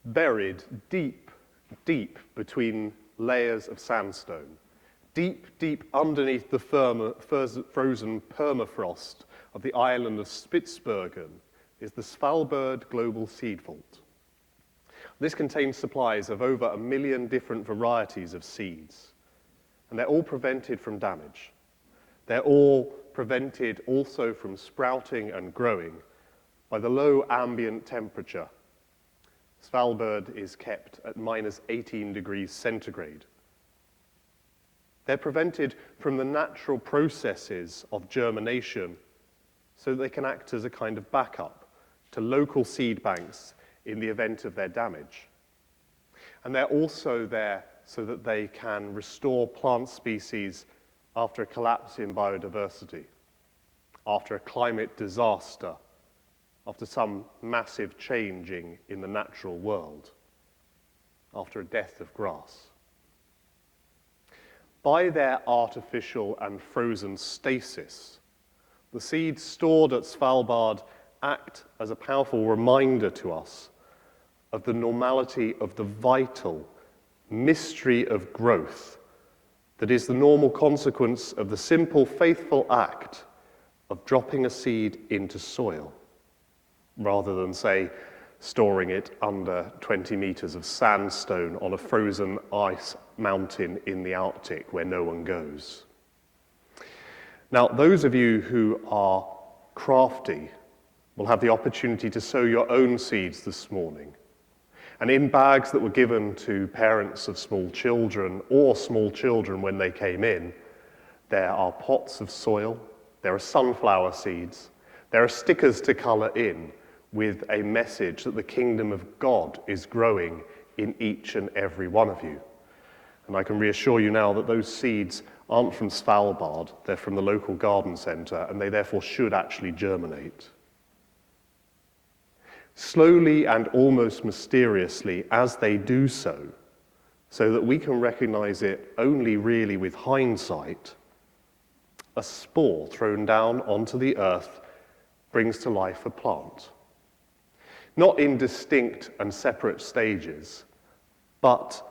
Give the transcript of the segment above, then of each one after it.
buried deep, deep between layers of sandstone, deep, deep underneath the frozen permafrost of the island of Spitsbergen, is the Svalbard Global Seed Vault. This contains supplies of over 1 million different varieties of seeds, and they're all prevented from damage. They're all prevented also from sprouting and growing by the low ambient temperature. Svalbard is kept at minus 18 degrees centigrade. They're prevented from the natural processes of germination so that they can act as a kind of backup to local seed banks in the event of their damage. And they're also there so that they can restore plant species after a collapse in biodiversity, after a climate disaster, after some massive changing in the natural world, after a death of grass. By their artificial and frozen stasis, the seeds stored at Svalbard act as a powerful reminder to us of the normality of the vital mystery of growth that is the normal consequence of the simple, faithful act of dropping a seed into soil, rather than, say, storing it under 20 meters of sandstone on a frozen ice mountain in the Arctic where no one goes. Now, those of you who are crafty will have the opportunity to sow your own seeds this morning. And in bags that were given to parents of small children or small children when they came in, there are pots of soil, there are sunflower seeds, there are stickers to colour in with a message that the kingdom of God is growing in each and every one of you. And I can reassure you now that those seeds aren't from Svalbard, they're from the local garden centre, and they therefore should actually germinate. Slowly and almost mysteriously, as they do so that we can recognize it only really with hindsight, a spore thrown down onto the earth brings to life a plant. Not in distinct and separate stages, but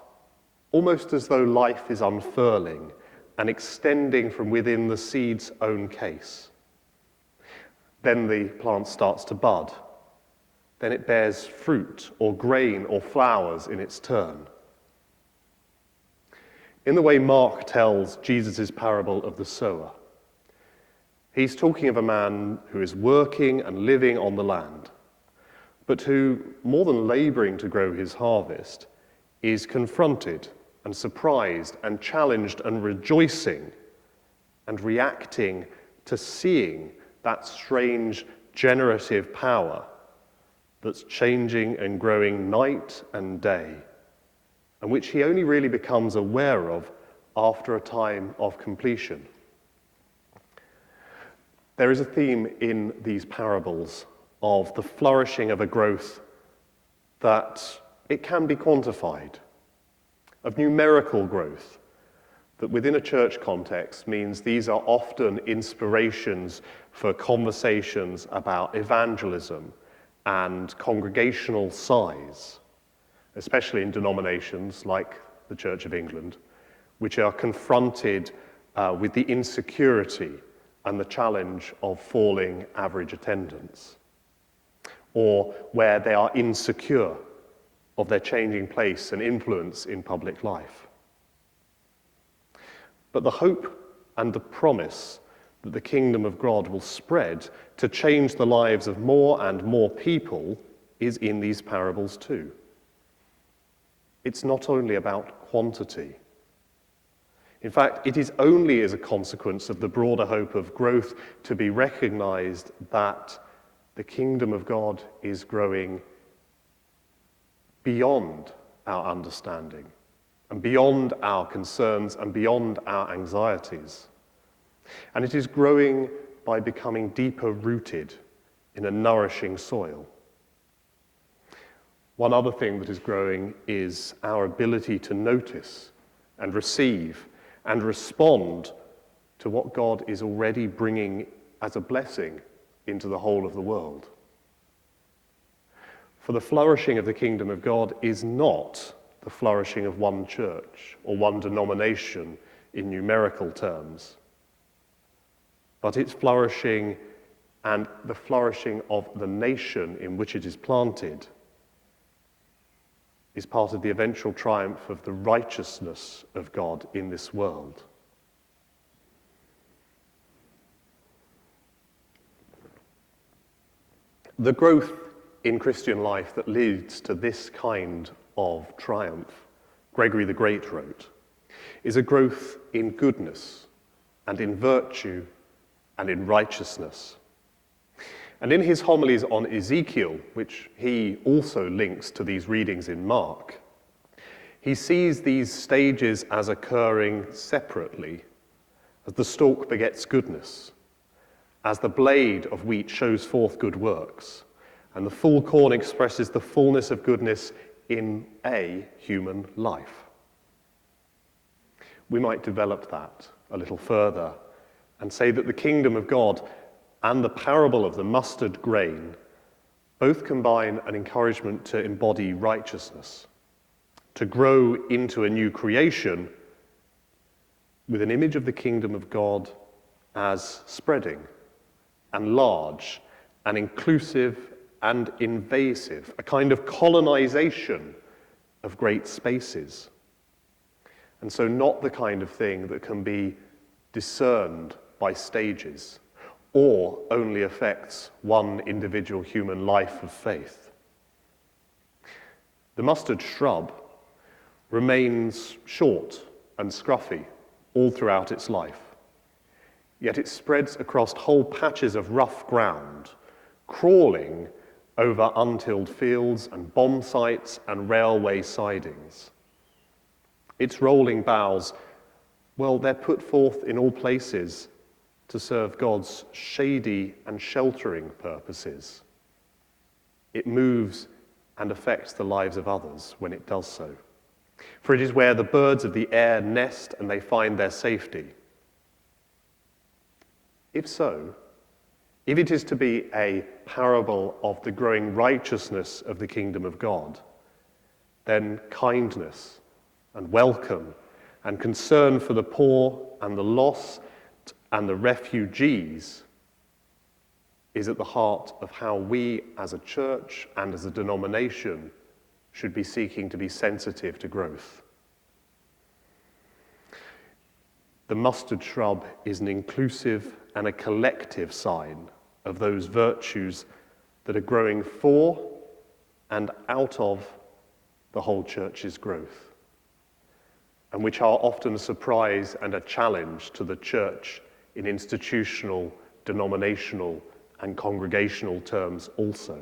almost as though life is unfurling and extending from within the seed's own case. Then the plant starts to bud. Then it bears fruit or grain or flowers in its turn. In the way Mark tells Jesus' parable of the sower, he's talking of a man who is working and living on the land, but who, more than laboring to grow his harvest, is confronted and surprised and challenged and rejoicing and reacting to seeing that strange generative power that's changing and growing night and day, and which he only really becomes aware of after a time of completion. There is a theme in these parables of the flourishing of a growth that it can be quantified, of numerical growth, that within a church context means these are often inspirations for conversations about evangelism and congregational size, especially in denominations like the Church of England, which are confronted with the insecurity and the challenge of falling average attendance, or where they are insecure of their changing place and influence in public life. But the hope and the promise that the kingdom of God will spread to change the lives of more and more people is in these parables too. It's not only about quantity. In fact, it is only as a consequence of the broader hope of growth to be recognized that the kingdom of God is growing beyond our understanding and beyond our concerns and beyond our anxieties. And it is growing by becoming deeper rooted in a nourishing soil. One other thing that is growing is our ability to notice and receive and respond to what God is already bringing as a blessing into the whole of the world. For the flourishing of the kingdom of God is not the flourishing of one church or one denomination in numerical terms, but its flourishing and the flourishing of the nation in which it is planted is part of the eventual triumph of the righteousness of God in this world. The growth in Christian life that leads to this kind of triumph, Gregory the Great wrote, is a growth in goodness and in virtue and in righteousness. And in his homilies on Ezekiel, which he also links to these readings in Mark, he sees these stages as occurring separately, as the stalk begets goodness, as the blade of wheat shows forth good works, and the full corn expresses the fullness of goodness in a human life. We might develop that a little further and say that the kingdom of God and the parable of the mustard grain both combine an encouragement to embody righteousness, to grow into a new creation with an image of the kingdom of God as spreading and large and inclusive and invasive, a kind of colonization of great spaces. And so not the kind of thing that can be discerned by stages or only affects one individual human life of faith. The mustard shrub remains short and scruffy all throughout its life, yet it spreads across whole patches of rough ground, crawling over untilled fields and bomb sites and railway sidings. Its rolling boughs, well, they're put forth in all places to serve God's shady and sheltering purposes. It moves and affects the lives of others when it does so. For it is where the birds of the air nest and they find their safety. If so, if it is to be a parable of the growing righteousness of the kingdom of God, then kindness and welcome and concern for the poor and the lost and the refugees is at the heart of how we as a church and as a denomination should be seeking to be sensitive to growth. The mustard shrub is an inclusive and a collective sign of those virtues that are growing for and out of the whole church's growth, and which are often a surprise and a challenge to the church in institutional, denominational, and congregational terms also.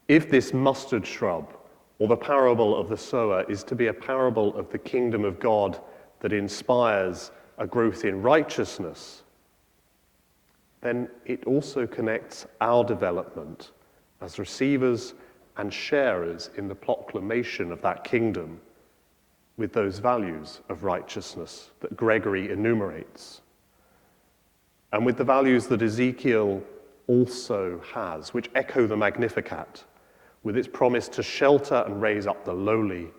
If this mustard shrub, or the parable of the sower, is to be a parable of the kingdom of God that inspires a growth in righteousness, then it also connects our development as receivers and sharers in the proclamation of that kingdom with those values of righteousness that Gregory enumerates, and with the values that Ezekiel also has, which echo the Magnificat, with its promise to shelter and raise up the lowly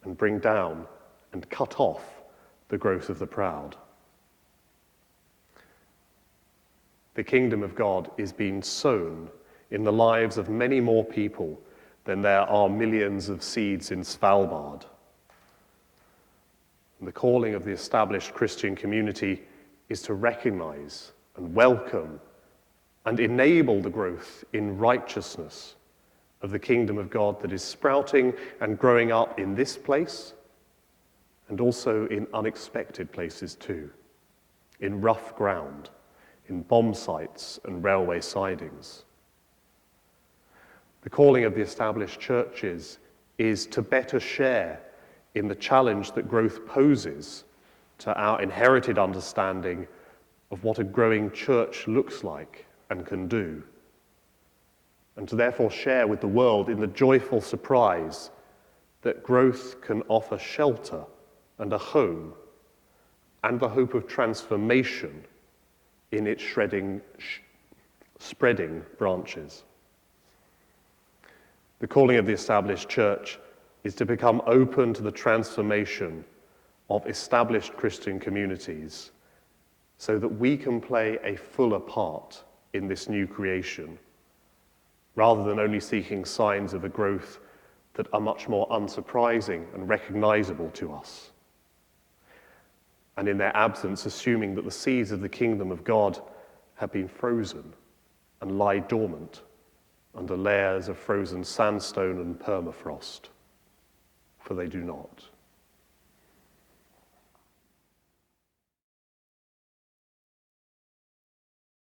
and bring down and cut off the growth of the proud. The kingdom of God is being sown in the lives of many more people than there are millions of seeds in Svalbard. And the calling of the established Christian community is to recognize and welcome and enable the growth in righteousness of the kingdom of God that is sprouting and growing up in this place and also in unexpected places too, in rough ground, in bomb sites and railway sidings. The calling of the established churches is to better share in the challenge that growth poses to our inherited understanding of what a growing church looks like and can do, and to therefore share with the world in the joyful surprise that growth can offer shelter and a home and the hope of transformation in its spreading branches. The calling of the established church is to become open to the transformation of established Christian communities so that we can play a fuller part in this new creation, rather than only seeking signs of a growth that are much more unsurprising and recognizable to us. And in their absence, assuming that the seeds of the kingdom of God have been frozen and lie dormant under layers of frozen sandstone and permafrost, for they do not.